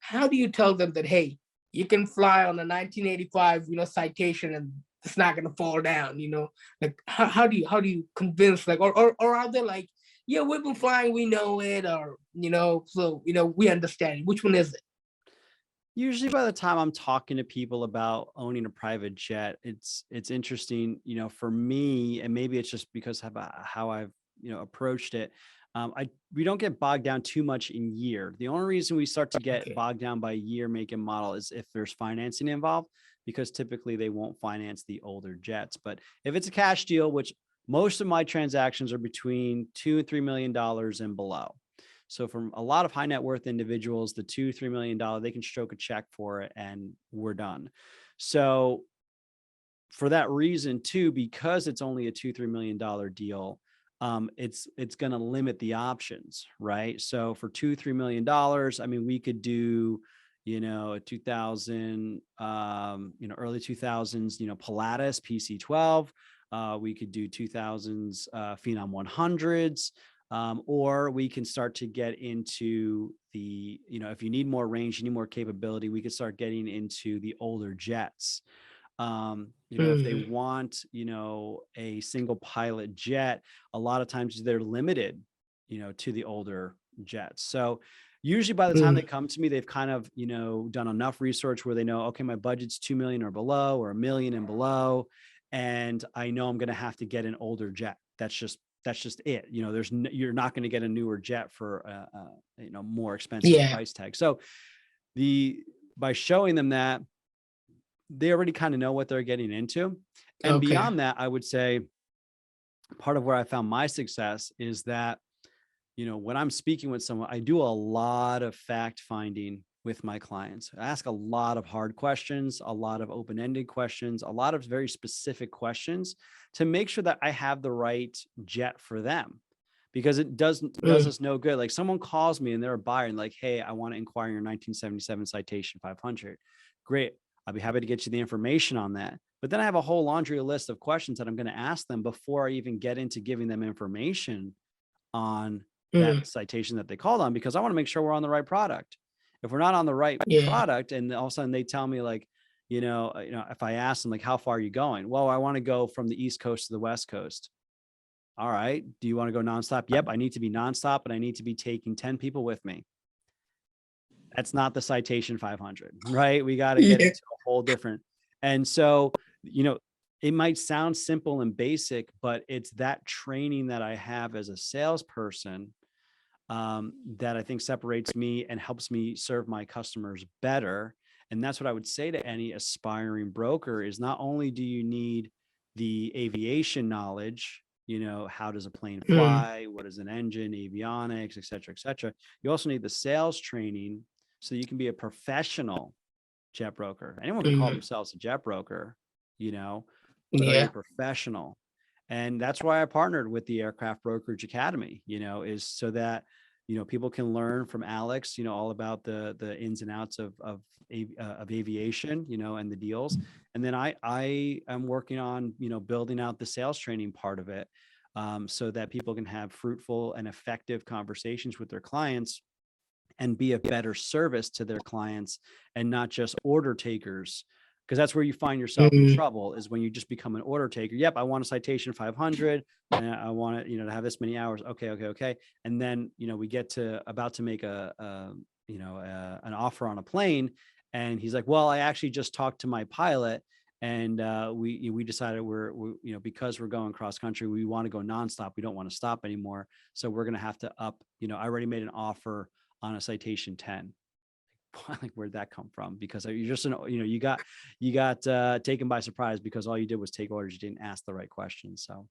how do you tell them that, hey, you can fly on a 1985, citation, and it's not gonna fall down, Like how do you convince, like, or are they like, yeah, we've been flying, we know it, or so we understand. Which one is it? Usually by the time I'm talking to people about owning a private jet, it's interesting, for me, and maybe it's just because of how I've, approached it. We don't get bogged down too much in year. The only reason we start to get Okay. bogged down by year, make, and model is if there's financing involved, because typically they won't finance the older jets. But if it's a cash deal, which most of my transactions are between $2 and $3 million and below. So from a lot of high net worth individuals, the $2, $3 million, they can stroke a check for it and we're done. So for that reason too, because it's only a $2, $3 million deal, it's going to limit the options, right? So for $2, $3 million, I mean, we could do, a 2000, early 2000s, Pilatus PC-12. We could do 2000s Phenom 100s. Or we can start to get into the, if you need more range, you need more capability, we could start getting into the older jets. If they Mhm. want, a single pilot jet, a lot of times they're limited, to the older jets. So usually by the time they Mhm. come to me, they've kind of, done enough research where they know, okay, my budget's 2 million or below, or 1 million and below. And I know I'm going to have to get an older jet. That's just it. You're not going to get a newer jet for more expensive Yeah. price tag. So by showing them that, they already kind of know what they're getting into. And Okay. beyond that, I would say part of where I found my success is that, when I'm speaking with someone, I do a lot of fact finding with my clients. I ask a lot of hard questions, a lot of open-ended questions, a lot of very specific questions to make sure that I have the right jet for them. Because it does Mm. us no good. Like someone calls me and they're a buyer and like, hey, I want to inquire your 1977 Citation 500. Great. I'll be happy to get you the information on that. But then I have a whole laundry list of questions that I'm going to ask them before I even get into giving them information on Mm. that citation that they called on, because I want to make sure we're on the right product. If we're not on the right Yeah. product and all of a sudden they tell me like, if I ask them like, how far are you going? Well, I want to go from the East Coast to the West Coast. All right. Do you want to go nonstop? Yep. I need to be nonstop and I need to be taking 10 people with me. That's not the Citation 500, right? We got to get Yeah. into a whole different. And so, you know, it might sound simple and basic, but it's that training that I have as a salesperson that I think separates me and helps me serve my customers better. And that's what I would say to any aspiring broker is not only do you need the aviation knowledge, how does a plane Mm. fly? What is an engine, avionics, et cetera, et cetera. You also need the sales training so you can be a professional jet broker. Anyone can call Mm. themselves a jet broker, you know, but are you a Yeah. professional? And that's why I partnered with the Aircraft Brokerage Academy, is so that, people can learn from Alex, all about the ins and outs of aviation, and the deals. And then I am working on, building out the sales training part of it, so that people can have fruitful and effective conversations with their clients and be a better service to their clients and not just order takers. Because that's where you find yourself in Mm. trouble is when you just become an order taker. Yep, I want a Citation 500 and I want it, to have this many hours. Okay, okay, okay. And then, we get to about to make an offer on a plane. And he's like, well, I actually just talked to my pilot and we decided because we're going cross country, we want to go nonstop. We don't want to stop anymore. So we're going to have to up, I already made an offer on a Citation 10. Like, where'd that come from? Because you're just you got taken by surprise because all you did was take orders. You didn't ask the right questions. So